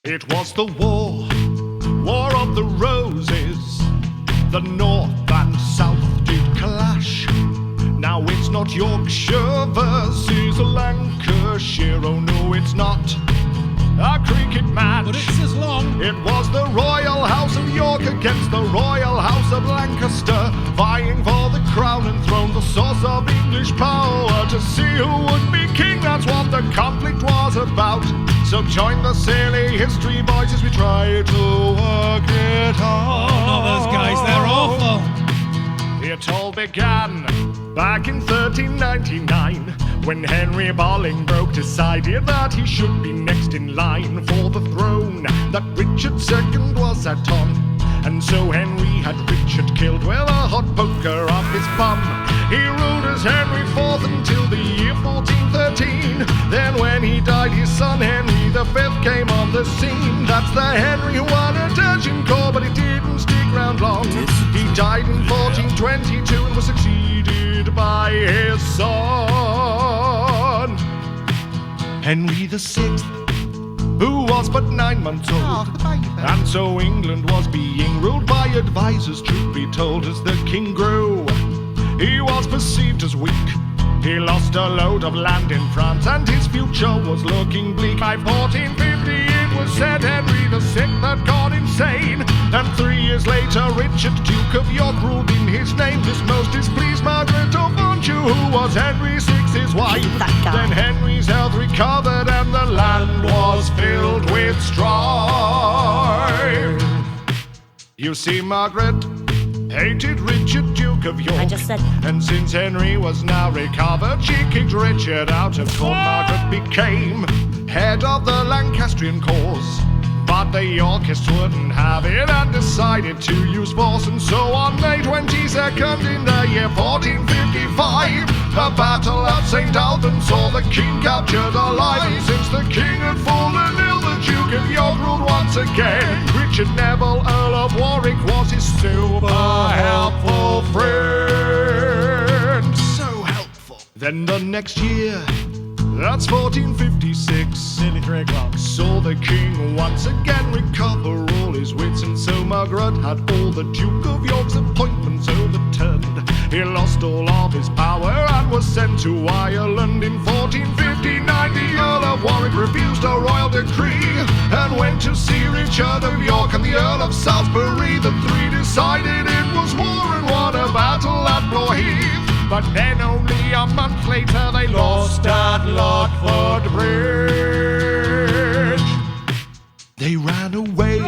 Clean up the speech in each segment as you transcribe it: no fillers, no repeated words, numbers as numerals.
It was the war of the roses. The north and south did clash. Now it's not Yorkshire versus Lancashire. Oh no, it's not a cricket match. But it's as long. It was the Royal House of York against the Royal House of Lancaster, vying for the crown and throne, the source of English power, to see who would be king. That's what the conflict was about. So join the silly history boys as we try to work it out. Oh, not those guys, they're awful. It all began back in 1399, when Henry Bolingbroke decided that he should be next in line for the throne that Richard II was sat on. And so Henry had Richard killed with a hot poker off his bum. He ruled as Henry IV until the year 1413. Then when he died, his son Henry V came on the scene. That's the Henry who won a Dungeon Corps, but it didn't stick round long. He died in 1422 and was succeeded by his son, Henry VI, who was but 9 months old. And so England was being ruled by advisors, truth be told. As the king grew, he was perceived as weak. He lost a load of land in France, and his future was looking bleak. By 1450 it was said Henry VI had gone insane, and 3 years later Richard, Duke of York, ruled in his name. This most displeased Margaret of Anjou, who was Henry VI's wife. Then Henry's health recovered and the land was filled with strife. You see, Margaret hated Richard, Duke of York. I just said. And since Henry was now recovered, she kicked Richard out of court. Margaret became head of the Lancastrian cause, but the Yorkists wouldn't have it and decided to use force. And so on May 22nd in the year 1455, the battle at St. Albans saw the king captured alive. Since the king had fallen ill, the Duke of York ruled once again. Richard Neville, Earl of Warwick, was his super helpful friend. So helpful. Then the next year, that's 1456, Nearly 3 o'clock. saw the king once again recover all his wits. And so Margaret had all the Duke of York's appointments overturned. He lost all of his power and was sent to Ireland. In 1459 the Earl of Warwick refused a royal decree and went to see Richard of York and the Earl of Salisbury. The three decided it was war and won a battle at Blairheath. But then only a month later they lost at Lotford Bridge. They ran away,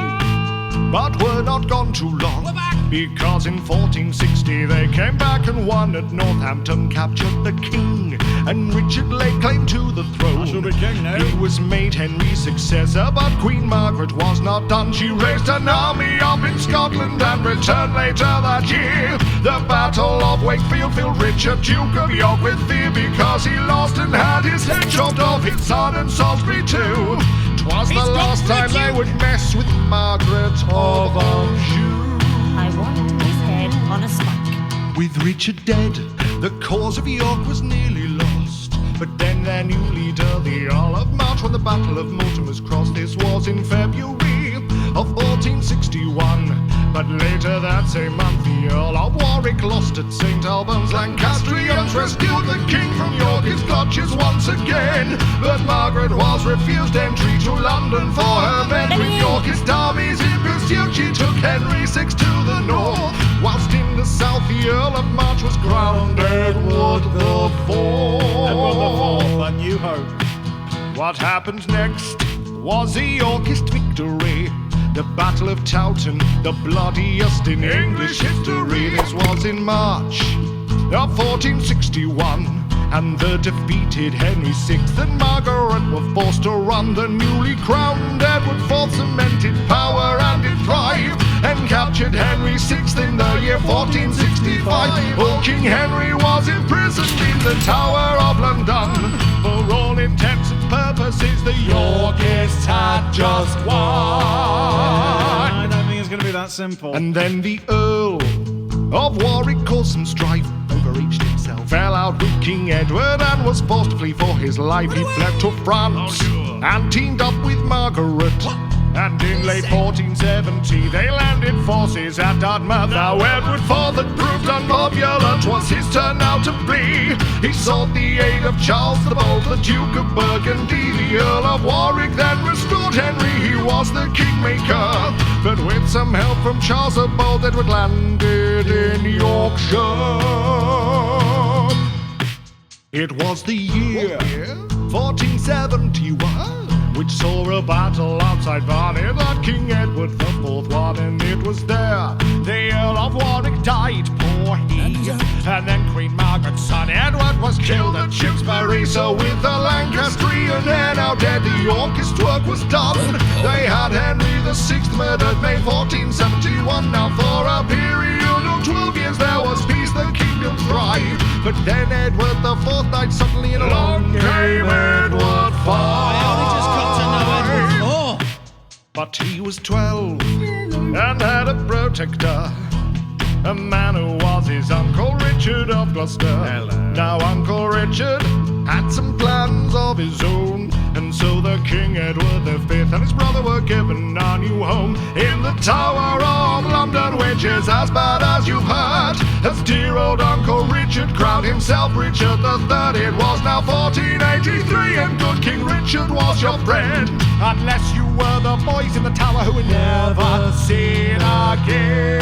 but were not gone too long, because in 1460 they came back and won at Northampton, captured the king, and Richard laid claim to the throne. I shall be king now. He was made Henry's successor, but Queen Margaret was not done. She raised an army up in Scotland and returned later that year. The Battle of Wakefield filled Richard, Duke of York, with fear, because he lost and had his head chopped off, his son and Salisbury too. 'Twas the last time they would mess with Margaret of Anjou. I want his head on a spike. With Richard dead, the cause of York was nearly lost. But then their new leader, the Earl of March, won the Battle of Mortimer's Cross. This was in February of 1461. But later that same month, the Earl of Warwick lost at St. Albans. Lancastrians rescued the king from Yorkist clutches once again. But Margaret was refused entry to London for her men. With Yorkist armies in pursuit, she took Henry VI to the north, whilst in the south the Earl of March was crowned Edward the Fourth. Edward the Fourth, a new hope. What happened next was a Yorkist victory. The Battle of Towton, the bloodiest in English history. This was in March of 1461, and the defeated Henry VI and Margaret were forced to run. The newly crowned Edward IV cemented power and did thrive, and captured Henry VI in the year 1465. Oh, King Henry was imprisoned in the Tower of London. For all intents and purposes, the Yorkists had just won. I don't think it's going to be that simple. And then the Earl of Warwick caused some strife, overreached himself, fell out with King Edward and was forced to flee for his life. He fled to France and teamed up with Margaret And in late 1470 they landed forces at Dartmouth. Now Edward IV that proved unpopular, 'twas his turn now to be. He sought the aid of Charles the Bold, the Duke of Burgundy. The Earl of Warwick then restored Henry, he was the kingmaker. But with some help from Charles the Bold, Edward landed in Yorkshire. It was the year 1471, which saw a battle outside Barnet that King Edward IV won, and it was there the Earl of Warwick died, poor he. And then Queen Margaret's son Edward was killed at Tewkesbury. So with the Lancastrian heir now dead, the Yorkist work was done. They had Henry VI murdered May 1471. Now for a period of 12 years there was peace, the kingdom thrived. But then Edward IV died suddenly, and along came Edward V. But he was 12 and had a protector, a man who was his Uncle Richard of Gloucester. Now Uncle Richard had some plans of his own, and so the King Edward V and his brother were given a new home in the Tower of London, which is as bad as you've heard. As dear old Uncle Richard crowned himself Richard III. It was now 1483, and good King Richard was your friend, unless you were the boys in the tower who were never seen again.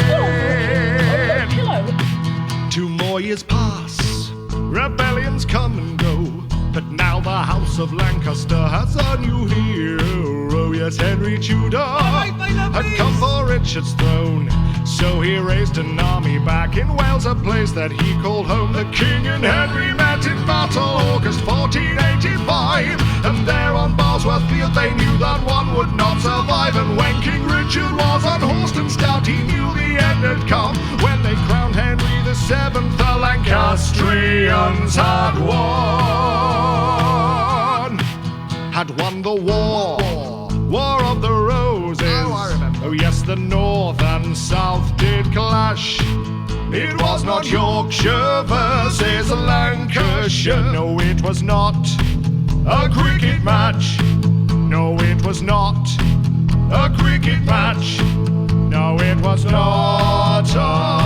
2 more years pass, rebellions come and go, but now the House of Lancaster has a new hero. Yes, Henry Tudor had come for Richard's throne, so he raised an army back in Wales, a place that he called home. The King and Henry met in battle August 1485, and there on Bosworth Field they knew that one would not survive. And when King Richard was unhorsed and stout, he knew the end had come. When they crowned Henry VII, the Lancastrians had won the War of the Roses. Oh, I remember. Oh yes, the North and South did clash. It was not Yorkshire versus Lancashire. No, it was not a cricket match. No, it was not a cricket match. No, it was not a